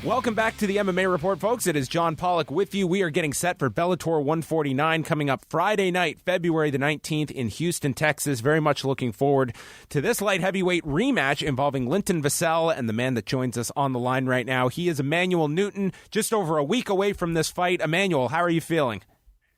Welcome back to the MMA Report, folks. It is John Pollock with you. We are getting set for Bellator 149 coming up Friday night, February the 19th in Houston, Texas. Very much looking forward to this light heavyweight rematch involving Linton Vassell, and the man that joins us on the line right now, he is Emanuel Newton, just over a week away from this fight. Emanuel, how are you feeling?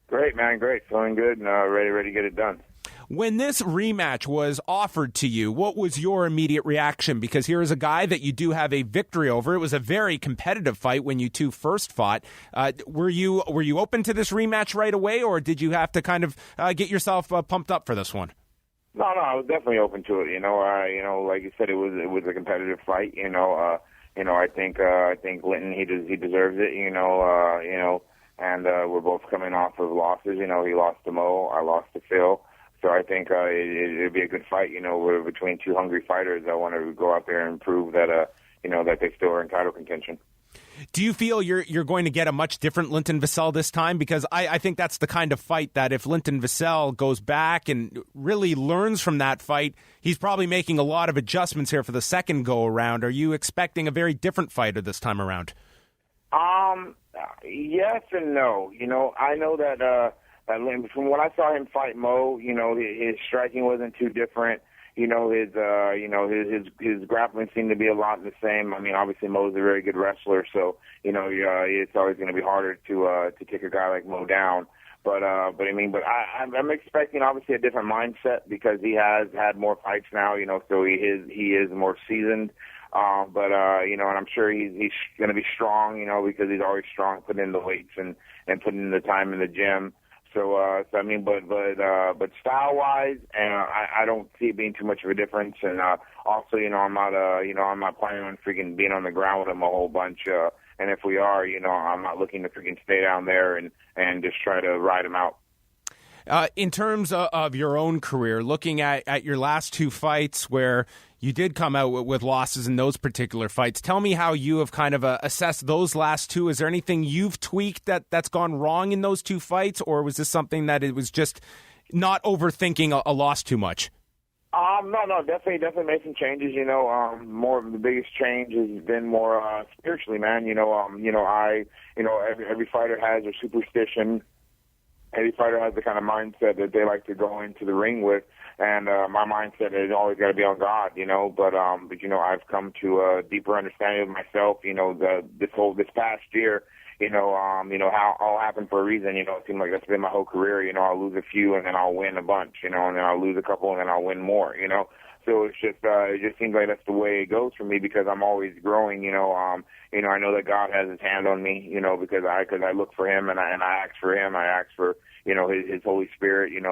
Great, man. Great. Feeling good and ready to get it done. When this rematch was offered to you, what was your immediate reaction? Because here is a guy that you do have a victory over. It was a very competitive fight when you two first fought. Were you open to this rematch right away, or did you have to kind of get yourself pumped up for this one? No, I was definitely open to it. Like you said, it was a competitive fight. I think Linton he deserves it. And we're both coming off of losses. He lost to Mo, I lost to Phil. So I think it'd be a good fight. We're between two hungry fighters that want to go out there and prove that that they still are in title contention. Do you feel you're going to get a much different Linton Vassell this time? Because I think that's the kind of fight that if Linton Vassell goes back and really learns from that fight, he's probably making a lot of adjustments here for the second go-around. Are you expecting a very different fighter this time around? Yes and no. I know that from when I saw him fight Mo, his striking wasn't too different. His grappling seemed to be a lot the same. I mean, obviously Mo's a very good wrestler, so it's always going to be harder to kick a guy like Mo down. But I'm expecting obviously a different mindset because he has had more fights now. So he is more seasoned. And I'm sure he's going to be strong. Because he's always strong, putting in the weights and putting in the time in the gym. But style-wise, I don't see it being too much of a difference. And also, I'm not planning on freaking being on the ground with him a whole bunch. And if we are, I'm not looking to freaking stay down there and just try to ride him out. In terms of your own career, looking at your last two fights where you did come out with losses in those particular fights, tell me how you have kind of assessed those last two. Is there anything you've tweaked that's gone wrong in those two fights, or was this something that it was just not overthinking a loss too much? No, definitely made some changes. More the biggest change has been more spiritually, man. Every fighter has a superstition. Every fighter has the kind of mindset that they like to go into the ring with, and my mindset has always got to be on God, But I've come to a deeper understanding of myself. This past year, how all happened for a reason. It seemed like that's been my whole career. I'll lose a few and then I'll win a bunch, and then I'll lose a couple and then I'll win more, So it just seems like that's the way it goes for me because I'm always growing, I know that God has his hand on me, because I look for him and I ask for him. I ask for, his Holy Spirit, in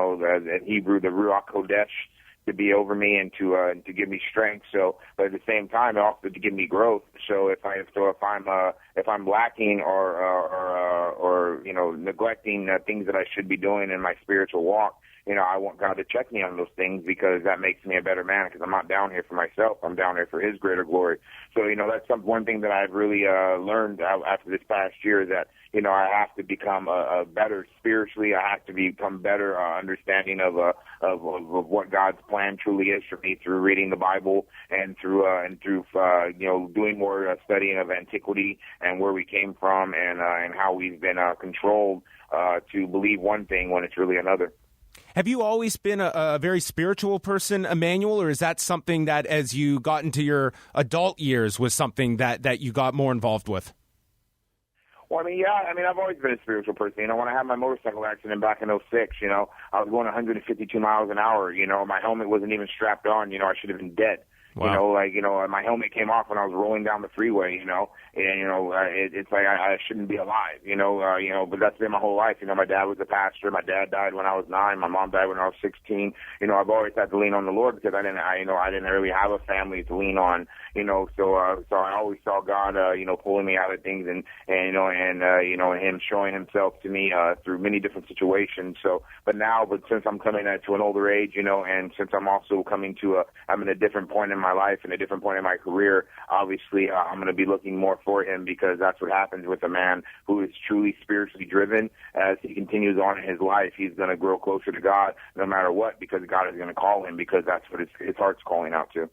Hebrew, the Ruach Kodesh, to be over me and to give me strength. So, but at the same time, also to give me growth. So if I'm lacking or neglecting things that I should be doing in my spiritual walk, I want God to check me on those things because that makes me a better man because I'm not down here for myself. I'm down here for his greater glory. So, that's one thing that I've really learned after this past year is that, I have to become a better spiritually. I have to become better understanding of what God's plan truly is for me through reading the Bible and through doing more studying of antiquity and where we came from and how we've been controlled to believe one thing when it's really another. Have you always been a very spiritual person, Emanuel, or is that something that as you got into your adult years was something that you got more involved with? Well, I've always been a spiritual person. When I had my motorcycle accident back in '06, I was going 152 miles an hour. My helmet wasn't even strapped on. I should have been dead. Wow. My helmet came off when I was rolling down the freeway, and, it's like I shouldn't be alive, but that's been my whole life. My dad was a pastor. My dad died when I was 9. My mom died when I was 16. I've always had to lean on the Lord because I didn't really have a family to lean on, so I always saw God, pulling me out of things and him showing himself to me, through many different situations. But since I'm coming to an older age, and since I'm also I'm in a different point in my life and a different point in my career, obviously I'm going to be looking more for him because that's what happens with a man who is truly spiritually driven. As he continues on in his life, he's going to grow closer to God no matter what because God is going to call him because that's what his heart's calling out to.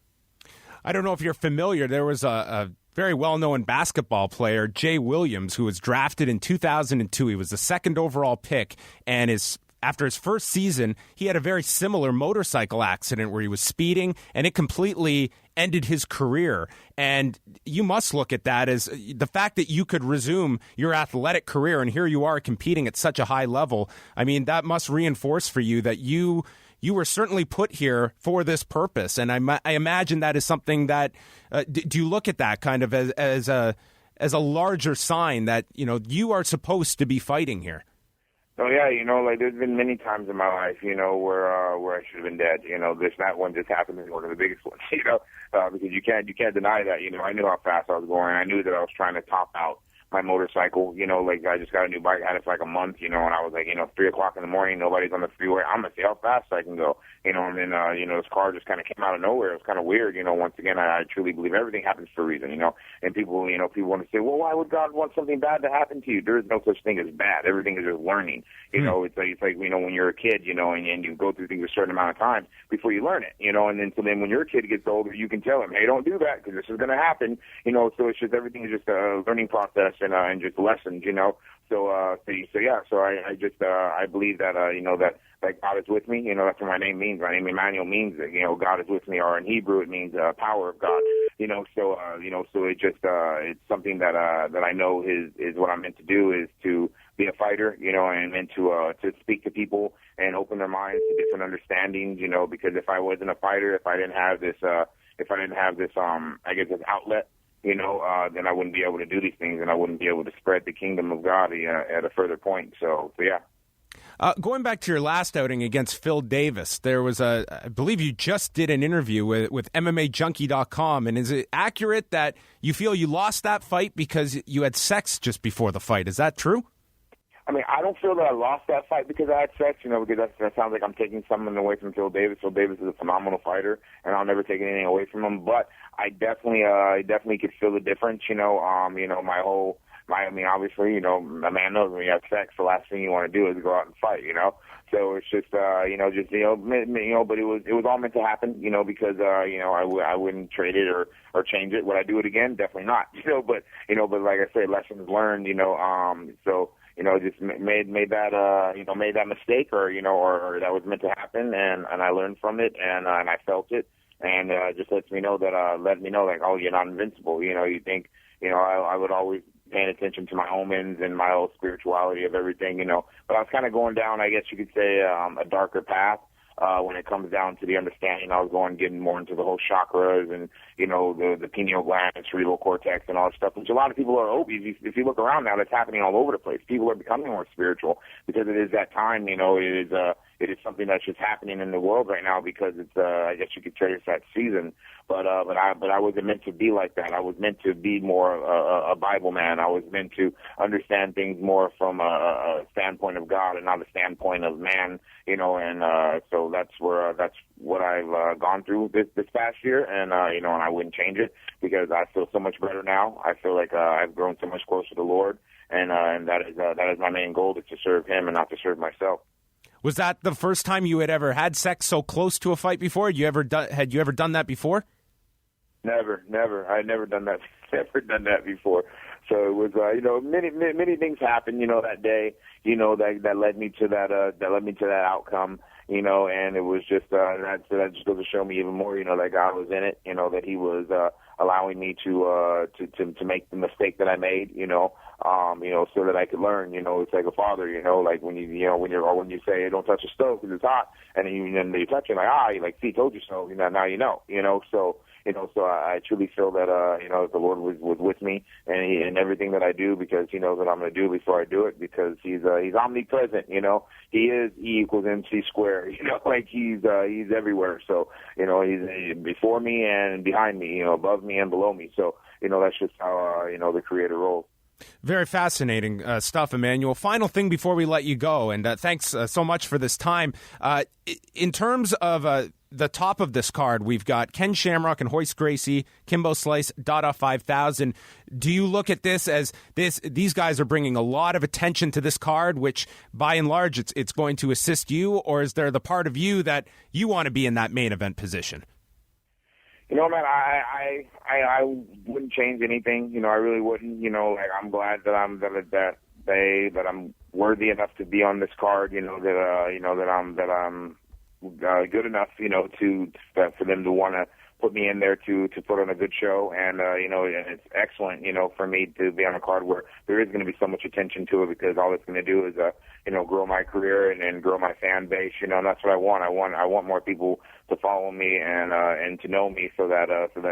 I don't know if you're familiar. There was a very well-known basketball player, Jay Williams, who was drafted in 2002. He was the second overall pick, and after his first season, he had a very similar motorcycle accident where he was speeding, and it completely ended his career. And you must look at that as the fact that you could resume your athletic career, and here you are competing at such a high level. I mean, that must reinforce for you that you were certainly put here for this purpose. And I imagine that is something that, do you look at that kind of as a larger sign that, you are supposed to be fighting here? Oh yeah, like there's been many times in my life, where I should have been dead. That one just happened to be one of the biggest ones, because you can't deny that. I knew how fast I was going. I knew that I was trying to top out my motorcycle. Like I just got a new bike, I had it for like a month, and I was like, 3:00 in the morning, nobody's on the freeway. I'm gonna see how fast I can go, and then this car just kind of came out of nowhere. It was kind of weird, once again, I truly believe everything happens for a reason, and people want to say, well, why would God want something bad to happen to you? There is no such thing as bad. Everything is just learning. It's like when you're a kid, and you go through things a certain amount of time before you learn it, and then when your kid gets older, you can tell him, hey, don't do that because this is going to happen, so it's just, everything is just a learning process and just lessons, So I believe that that God is with me. That's what my name means. My name Emanuel means that God is with me, or in Hebrew it means power of God. So it just it's something that I know is what I'm meant to do, is to be a fighter, and meant to speak to people and open their minds to different understandings, because if I wasn't a fighter, if I didn't have this I guess this outlet, then I wouldn't be able to do these things, and I wouldn't be able to spread the kingdom of God at a further point. So yeah. Going back to your last outing against Phil Davis, there was I believe you just did an interview with MMAJunkie.com, and is it accurate that you feel you lost that fight because you had sex just before the fight? Is that true? I mean, I don't feel that I lost that fight because I had sex, because that sounds like I'm taking something away from Phil Davis. Phil Davis is a phenomenal fighter, and I'll never take anything away from him. But I definitely could feel the difference. Obviously, a man knows when you have sex, the last thing you want to do is go out and fight. So it's just, but it was all meant to happen, because I wouldn't trade it or change it. Would I do it again? Definitely not. But like I said, lessons learned. So. Just made that mistake, or that was meant to happen, and I learned from it, and I felt it, and just lets me know that like, oh, you're not invincible. You think, I would always paying attention to my omens and my whole spirituality of everything, but I was kind of going down, I guess you could say, a darker path. When it comes down to the understanding, I was getting more into the whole chakras and, the pineal gland and cerebral cortex and all that stuff, which a lot of people are obese. If you look around now, that's happening all over the place. People are becoming more spiritual because it is that time, it is something that's just happening in the world right now because it's, I guess you could say it's that season. But I wasn't meant to be like that. I was meant to be more a Bible man. I was meant to understand things more from a standpoint of God and not a standpoint of man, so that's what I've gone through this past year, and I wouldn't change it because I feel so much better now. I feel like I've grown so much closer to the Lord, and that is my main goal, is to serve Him and not to serve myself. Was that the first time you had ever had sex so close to a fight before? Had you ever done that before? Never. I had never done that. Never done that before. So it was, many things happened, that day, that led me to that outcome, and it was just, that just goes to show me even more, that God was in it, that He was, allowing me to make the mistake that I made, so that I could learn, it's like a father, like when when you say, don't touch the stove because it's hot, and then you touch it, like, see, told you so, now so I truly feel that, the Lord was with me and everything that I do, because He knows what I'm going to do before I do it, because He's omnipresent, He is E equals MC squared, like He's everywhere. So, He's before me and behind me, above me and below me. So, that's just how, the Creator rolls. Very fascinating stuff, Emanuel. Final thing before we let you go, and thanks so much for this time. In terms of the top of this card, we've got Ken Shamrock and Royce Gracie, Kimbo Slice, Dada 5000. Do you look at this as these guys are bringing a lot of attention to this card, which by and large it's going to assist you, or is there the part of you that you want to be in that main event position? You know, man, I wouldn't change anything. You know, I really wouldn't. You know, like I'm glad that I'm worthy enough to be on this card. You know that I'm good enough. You know, for them to want to put me in there to put on a good show, and you know, and it's excellent. You know, for me to be on a card where there is going to be so much attention to it, because all it's going to do is you know, grow my career and grow my fan base. You know, and that's what I want. I want more people to follow me and to know me, so that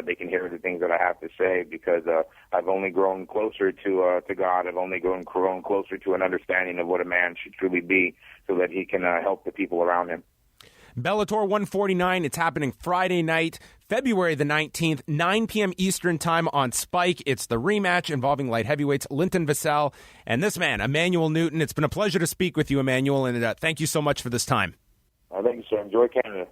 they can hear the things that I have to say, because I've only grown closer to God. I've only grown closer to an understanding of what a man should truly be, so that he can help the people around him. Bellator 149, it's happening Friday night, February the 19th, 9 p.m. Eastern time on Spike. It's the rematch involving light heavyweights Linton, Vassell, and this man, Emanuel Newton. It's been a pleasure to speak with you, Emanuel, and thank you so much for this time. Thank you, sir. Enjoy Canada.